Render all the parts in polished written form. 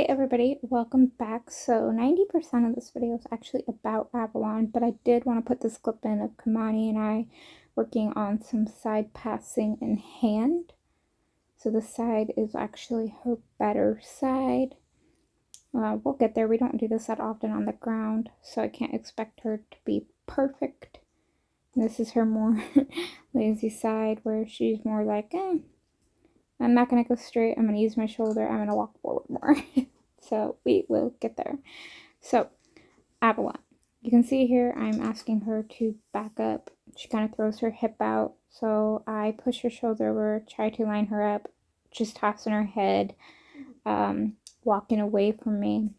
Hey everybody, welcome back. So 90% of this video is actually about Avalon, but I did want to put this clip in of Kamani and I working on some side passing in hand. So the side is actually her better side. We'll get there. We don't do this that often on the ground, so I can't expect her to be perfect. This is her more lazy side where she's more like, I'm not going to go straight. I'm going to use my shoulder. I'm going to walk forward more. So we will get there. So Avalon, you can see here I'm asking her to back up. She kind of throws her hip out. So I push her shoulder over, try to line her up, just tossing her head, walking away from me.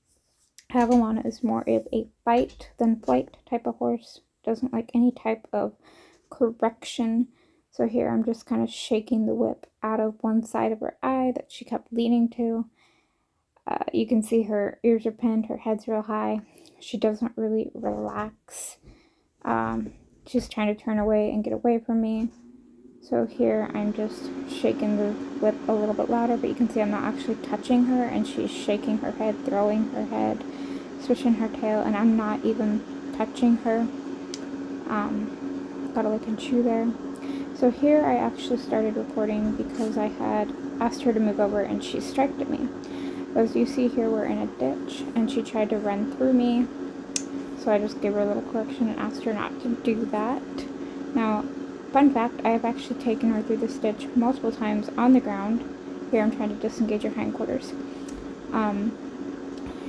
Avalon is more of a fight than flight type of horse. Doesn't like any type of correction. So here I'm just kind of shaking the whip out of one side of her eye that she kept leaning to. You can see her ears are pinned, her head's real high. She doesn't really relax. She's trying to turn away and get away from me. So here I'm just shaking the whip a little bit louder, but you can see I'm not actually touching her, and she's shaking her head, throwing her head, swishing her tail, and I'm not even touching her. Gotta lick and chew there. So here I actually started recording because I had asked her to move over and she striked at me. As you see here, we're in a ditch and she tried to run through me. So I just gave her a little correction and asked her not to do that. Now, fun fact, I have actually taken her through this ditch multiple times on the ground. Here I'm trying to disengage her hindquarters.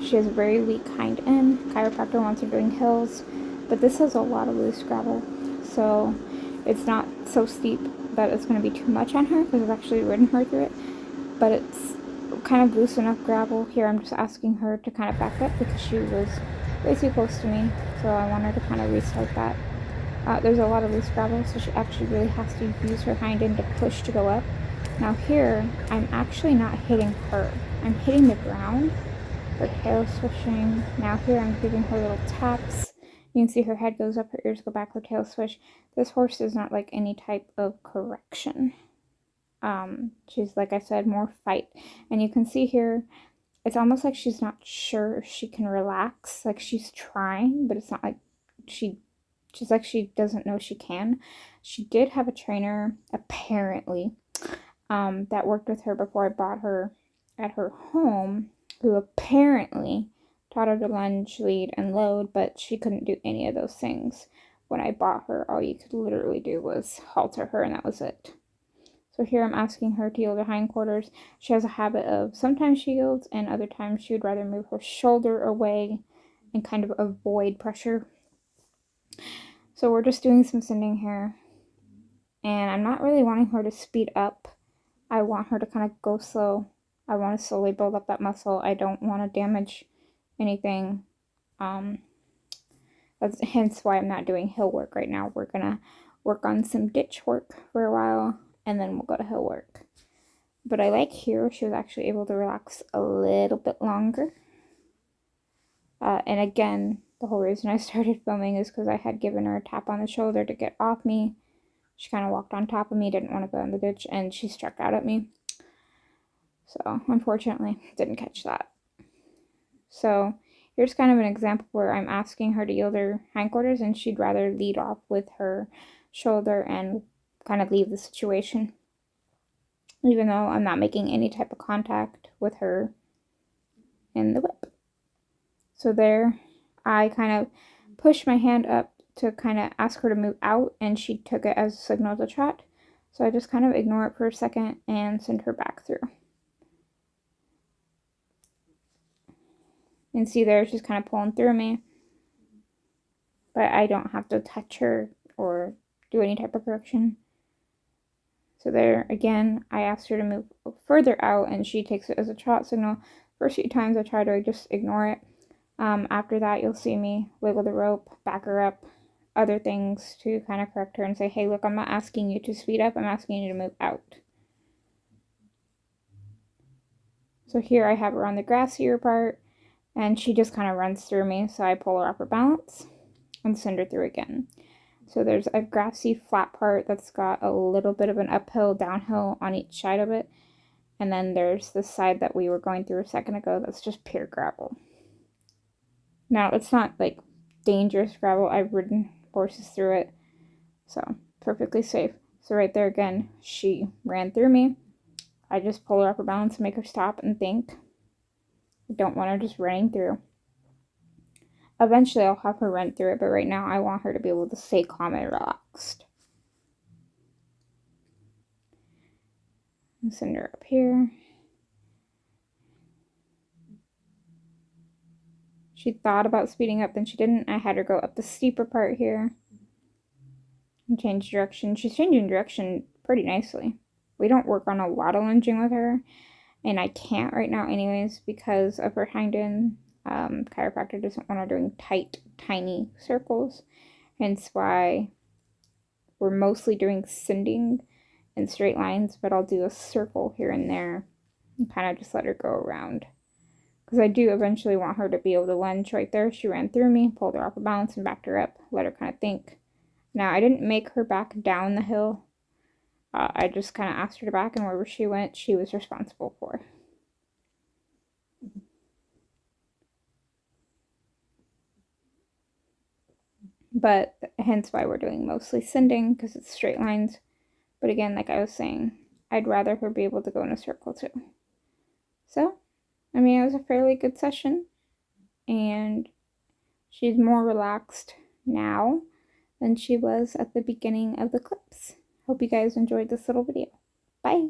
She has a very weak hind end. Chiropractor wants her doing hills, but this has a lot of loose gravel. So it's not so steep that it's going to be too much on her because I've actually ridden her through it. But it's kind of loose enough gravel. Here I'm just asking her to kind of back up because she was way too close to me. So I want her to kind of restart that. There's a lot of loose gravel, so she actually really has to use her hind end to push to go up. Now here, I'm actually not hitting her. I'm hitting the ground. Her tail swishing. Now here I'm giving her little taps. You can see her head goes up, her ears go back, her tail swish. This horse does not like any type of correction. She's, like I said, more fight. And you can see here, it's almost like she's not sure if she can relax. Like she's trying, but it's not like she's like she doesn't know she can. She did have a trainer, apparently, that worked with her before I bought her at her home, who apparently taught her to lunge, lead, and load, but she couldn't do any of those things. When I bought her, all you could literally do was halter her, and that was it. So here I'm asking her to yield her hindquarters. She has a habit of sometimes she yields, and other times she would rather move her shoulder away and kind of avoid pressure. So we're just doing some sending here, and I'm not really wanting her to speed up. I want her to kind of go slow. I want to slowly build up that muscle. I don't want to damage anything. That's hence why I'm not doing hill work right now. We're gonna work on some ditch work for a while, and then we'll go to hill work. But I like here, she was actually able to relax a little bit longer. And again, the whole reason I started filming is because I had given her a tap on the shoulder to get off me. She kind of walked on top of me, didn't want to go in the ditch, and she struck out at me. So, unfortunately, didn't catch that. So, here's kind of an example where I'm asking her to yield her hindquarters, and she'd rather lead off with her shoulder and kind of leave the situation, even though I'm not making any type of contact with her in the whip. So there, I kind of pushed my hand up to kind of ask her to move out, and she took it as a signal to trot. So I just kind of ignore it for a second and send her back through. And see there, she's kind of pulling through me. But I don't have to touch her or do any type of correction. So there, again, I asked her to move further out, and she takes it as a trot signal. First few times I try to just ignore it. After that, you'll see me wiggle the rope, back her up, other things to kind of correct her and say, hey, look, I'm not asking you to speed up. I'm asking you to move out. So here I have her on the grassier part, and she just kind of runs through me. So I pull her off her balance and send her through again. So there's a grassy flat part that's got a little bit of an uphill, downhill on each side of it. And then there's the side that we were going through a second ago that's just pure gravel. Now, it's not like dangerous gravel. I've ridden horses through it, so perfectly safe. So right there again, she ran through me. I just pull her off her balance and make her stop and think. I don't want her just running through. Eventually, I'll have her run through it, but right now, I want her to be able to stay calm and relaxed. And send her up here. She thought about speeding up, then she didn't. I had her go up the steeper part here and change direction. She's changing direction pretty nicely. We don't work on a lot of lunging with her, and I can't right now anyways because of her hind end. Chiropractor doesn't want her doing tight, tiny circles, hence why we're mostly doing sending and straight lines, but I'll do a circle here and there and kind of just let her go around. Because I do eventually want her to be able to lunge right there. She ran through me, pulled her off her balance, and backed her up. Let her kind of think. Now, I didn't make her back down the hill. I just kind of asked her to back, and wherever she went, she was responsible for. But hence why we're doing mostly sending, because it's straight lines. But again, like I was saying, I'd rather her be able to go in a circle too. So, I mean, it was a fairly good session, and she's more relaxed now than she was at the beginning of the clips. Hope you guys enjoyed this little video. Bye!